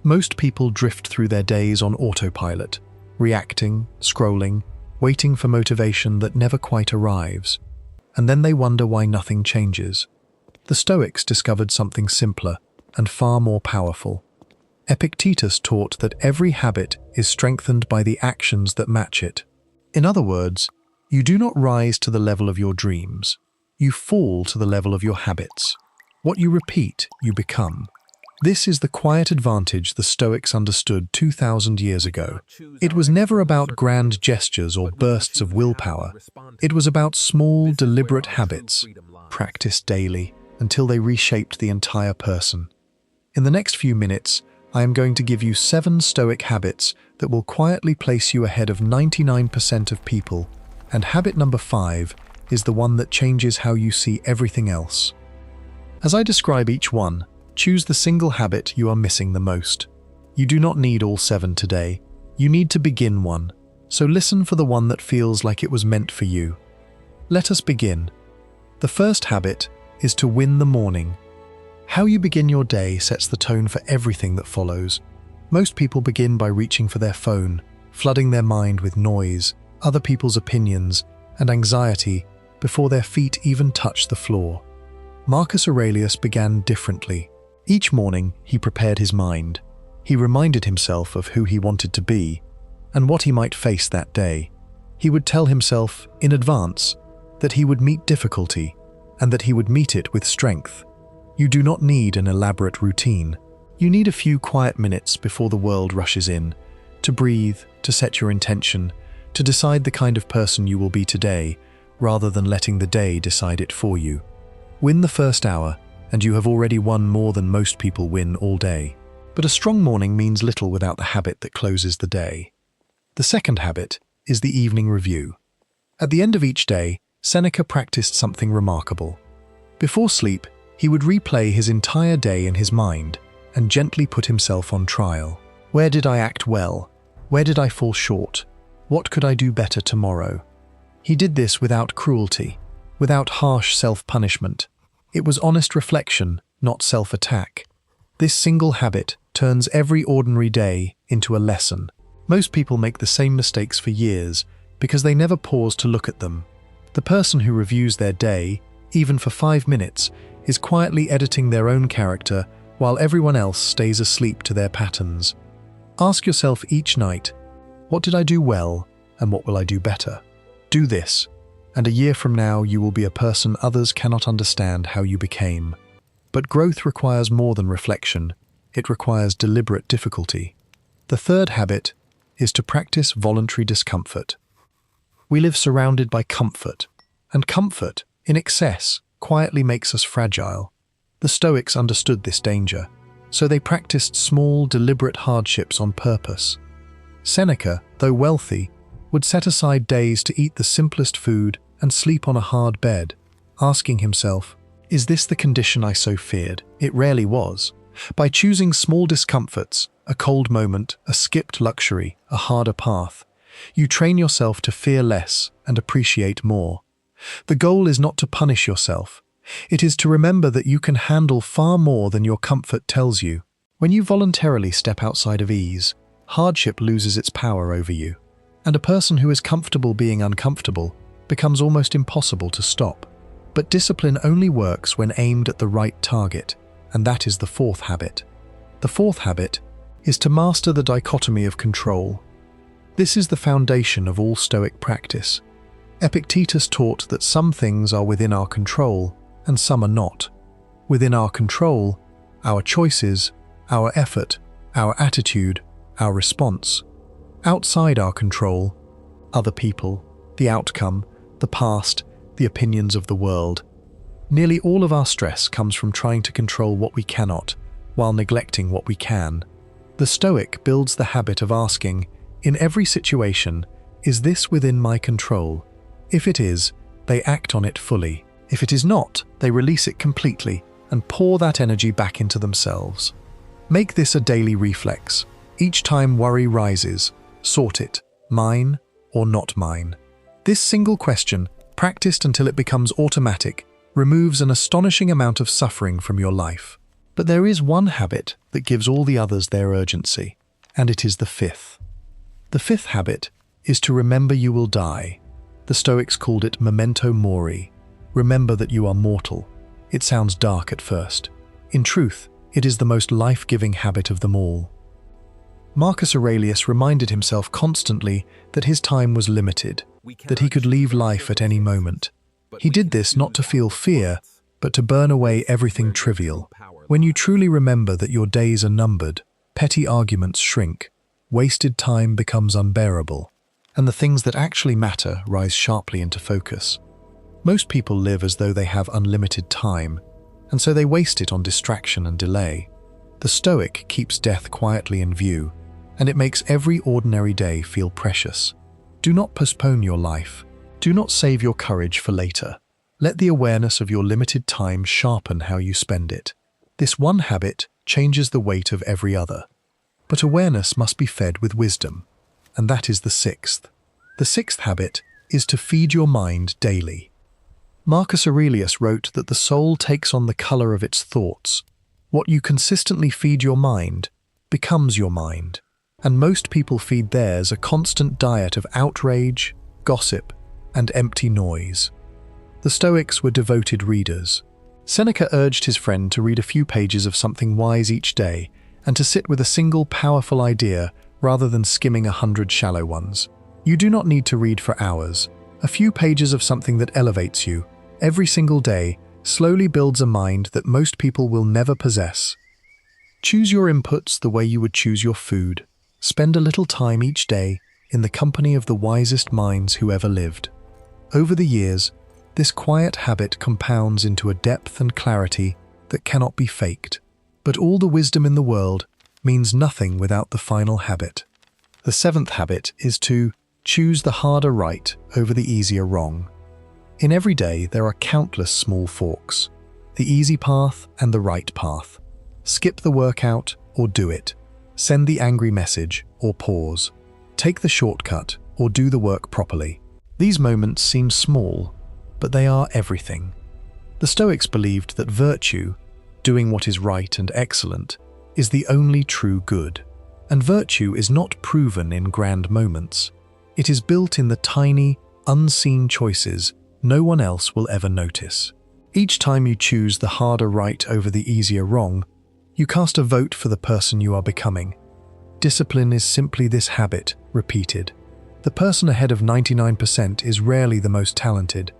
Most people drift through their days on autopilot, reacting, scrolling, waiting for motivation that never quite arrives. And then they wonder why nothing changes. The Stoics discovered something simpler and far more powerful. Epictetus taught that every habit is strengthened by the actions that match it. In other words, you do not rise to the level of your dreams. You fall to the level of your habits. What you repeat, you become. This is the quiet advantage the Stoics understood 2,000 years ago. It was never about grand gestures or bursts of willpower. It was about small, deliberate habits, practiced daily, until they reshaped the entire person. In the next few minutes, I am going to give you 7 Stoic habits that will quietly place you ahead of 99% of people, and habit number 5 is the one that changes how you see everything else. As I describe each one, choose the single habit you are missing the most. You do not need all 7 today. You need to begin one, so listen for the one that feels like it was meant for you. Let us begin. The first habit is to win the morning. How you begin your day sets the tone for everything that follows. Most people begin by reaching for their phone, flooding their mind with noise, other people's opinions, and anxiety before their feet even touch the floor. Marcus Aurelius began differently. Each morning, he prepared his mind. He reminded himself of who he wanted to be and what he might face that day. He would tell himself, in advance, that he would meet difficulty and that he would meet it with strength. You do not need an elaborate routine. You need a few quiet minutes before the world rushes in, to breathe, to set your intention, to decide the kind of person you will be today, rather than letting the day decide it for you. Win the first hour, and you have already won more than most people win all day. But a strong morning means little without the habit that closes the day. The second habit is the evening review. At the end of each day, Seneca practiced something remarkable. Before sleep, he would replay his entire day in his mind and gently put himself on trial. Where did I act well? Where did I fall short? What could I do better tomorrow? He did this without cruelty, without harsh self-punishment. It was honest reflection, not self-attack. This single habit turns every ordinary day into a lesson. Most people make the same mistakes for years because they never pause to look at them. The person who reviews their day, even for 5 minutes, is quietly editing their own character while everyone else stays asleep to their patterns. Ask yourself each night, what did I do well and what will I do better? Do this, and a year from now you will be a person others cannot understand how you became. But growth requires more than reflection. It requires deliberate difficulty. The third habit is to practice voluntary discomfort. We live surrounded by comfort, and comfort, in excess, quietly makes us fragile. The Stoics understood this danger, so they practiced small, deliberate hardships on purpose. Seneca, though wealthy, would set aside days to eat the simplest food and sleep on a hard bed, asking himself, is this the condition I so feared? It rarely was. By choosing small discomforts, a cold moment, a skipped luxury, a harder path, you train yourself to fear less and appreciate more. The goal is not to punish yourself. It is to remember that you can handle far more than your comfort tells you. When you voluntarily step outside of ease, hardship loses its power over you, and a person who is comfortable being uncomfortable becomes almost impossible to stop. But discipline only works when aimed at the right target, and that is the fourth habit. The fourth habit is to master the dichotomy of control. This is the foundation of all Stoic practice. Epictetus taught that some things are within our control and some are not. Within our control, our choices, our effort, our attitude, our response. Outside our control, other people, the outcome, the past, the opinions of the world. Nearly all of our stress comes from trying to control what we cannot, while neglecting what we can. The Stoic builds the habit of asking, in every situation, is this within my control? If it is, they act on it fully. If it is not, they release it completely and pour that energy back into themselves. Make this a daily reflex. Each time worry rises, sort it, mine or not mine. This single question, practiced until it becomes automatic, removes an astonishing amount of suffering from your life. But there is one habit that gives all the others their urgency, and it is the fifth. The fifth habit is to remember you will die. The Stoics called it Memento Mori. Remember that you are mortal. It sounds dark at first. In truth, it is the most life-giving habit of them all. Marcus Aurelius reminded himself constantly that his time was limited, that he could leave life at any moment. He did this not to feel fear, but to burn away everything trivial. When you truly remember that your days are numbered, petty arguments shrink, wasted time becomes unbearable, and the things that actually matter rise sharply into focus. Most people live as though they have unlimited time, and so they waste it on distraction and delay. The Stoic keeps death quietly in view, and it makes every ordinary day feel precious. Do not postpone your life. Do not save your courage for later. Let the awareness of your limited time sharpen how you spend it. This one habit changes the weight of every other. But awareness must be fed with wisdom, and that is the sixth. The sixth habit is to feed your mind daily. Marcus Aurelius wrote that the soul takes on the color of its thoughts. What you consistently feed your mind becomes your mind, and most people feed theirs a constant diet of outrage, gossip, and empty noise. The Stoics were devoted readers. Seneca urged his friend to read a few pages of something wise each day and to sit with a single powerful idea rather than skimming 100 shallow ones. You do not need to read for hours. A few pages of something that elevates you every single day slowly builds a mind that most people will never possess. Choose your inputs the way you would choose your food. Spend a little time each day in the company of the wisest minds who ever lived. Over the years, this quiet habit compounds into a depth and clarity that cannot be faked. But all the wisdom in the world means nothing without the final habit. The seventh habit is to choose the harder right over the easier wrong. In every day, there are countless small forks, the easy path and the right path. Skip the workout or do it. Send the angry message or pause. Take the shortcut or do the work properly. These moments seem small, but they are everything. The Stoics believed that virtue, doing what is right and excellent, is the only true good. And virtue is not proven in grand moments. It is built in the tiny, unseen choices no one else will ever notice. Each time you choose the harder right over the easier wrong, you cast a vote for the person you are becoming. Discipline is simply this habit, repeated. The person ahead of 99% is rarely the most talented.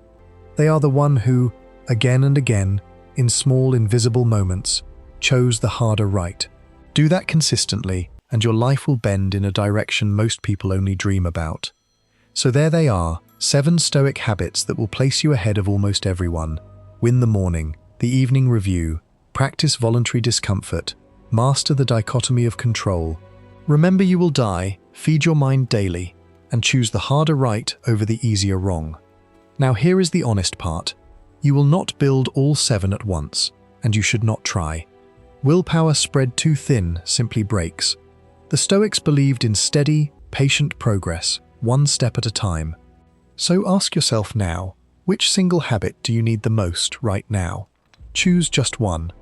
They are the one who, again and again, in small invisible moments, chose the harder right. Do that consistently, and your life will bend in a direction most people only dream about. So there they are, 7 Stoic habits that will place you ahead of almost everyone. Win the morning, the evening review, practice voluntary discomfort, master the dichotomy of control. Remember you will die, feed your mind daily, and choose the harder right over the easier wrong. Now here is the honest part. You will not build all 7 at once, and you should not try. Willpower spread too thin simply breaks. The Stoics believed in steady, patient progress, one step at a time. So ask yourself now, which single habit do you need the most right now? Choose just one.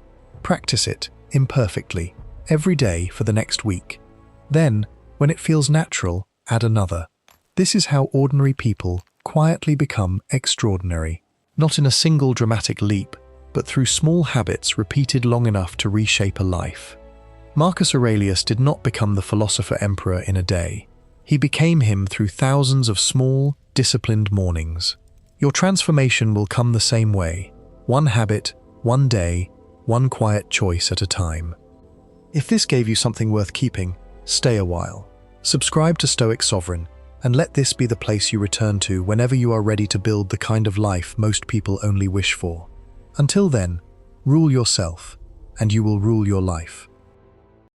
Practice it, imperfectly, every day for the next week. Then, when it feels natural, add another. This is how ordinary people quietly become extraordinary, not in a single dramatic leap, but through small habits repeated long enough to reshape a life. Marcus Aurelius did not become the philosopher-emperor in a day. He became him through thousands of small, disciplined mornings. Your transformation will come the same way, one habit, one day, one quiet choice at a time. If this gave you something worth keeping, stay a while. Subscribe to Stoic Sovereign, and let this be the place you return to whenever you are ready to build the kind of life most people only wish for. Until then, rule yourself, and you will rule your life.